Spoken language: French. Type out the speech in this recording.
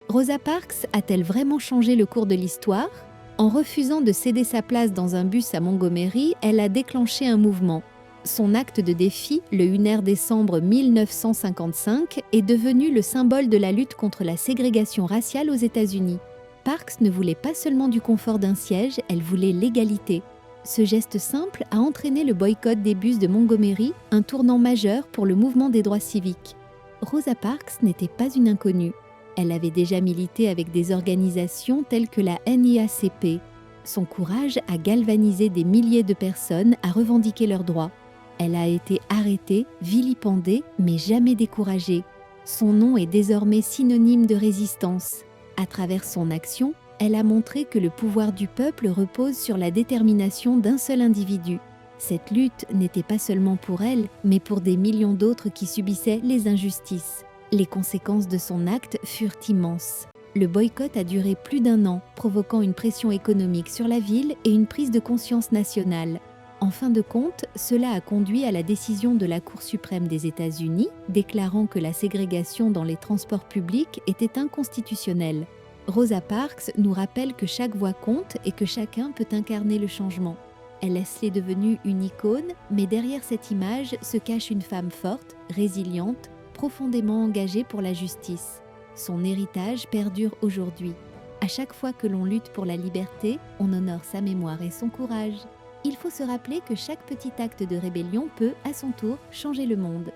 Rosa Parks a-t-elle vraiment changé le cours de l'histoire? En refusant de céder sa place dans un bus à Montgomery, elle a déclenché un mouvement. Son acte de défi, le 1er décembre 1955, est devenu le symbole de la lutte contre la ségrégation raciale aux États-Unis. Parks ne voulait pas seulement du confort d'un siège, elle voulait l'égalité. Ce geste simple a entraîné le boycott des bus de Montgomery, un tournant majeur pour le mouvement des droits civiques. Rosa Parks n'était pas une inconnue. Elle avait déjà milité avec des organisations telles que la NIACP. Son courage a galvanisé des milliers de personnes à revendiquer leurs droits. Elle a été arrêtée, vilipendée, mais jamais découragée. Son nom est désormais synonyme de résistance. À travers son action, elle a montré que le pouvoir du peuple repose sur la détermination d'un seul individu. Cette lutte n'était pas seulement pour elle, mais pour des millions d'autres qui subissaient les injustices. Les conséquences de son acte furent immenses. Le boycott a duré plus d'1 an, provoquant une pression économique sur la ville et une prise de conscience nationale. En fin de compte, cela a conduit à la décision de la Cour suprême des États-Unis, déclarant que la ségrégation dans les transports publics était inconstitutionnelle. Rosa Parks nous rappelle que chaque voix compte et que chacun peut incarner le changement. Elle est devenue une icône, mais derrière cette image se cache une femme forte, résiliente, profondément engagée pour la justice. Son héritage perdure aujourd'hui. À chaque fois que l'on lutte pour la liberté, on honore sa mémoire et son courage. Il faut se rappeler que chaque petit acte de rébellion peut, à son tour, changer le monde.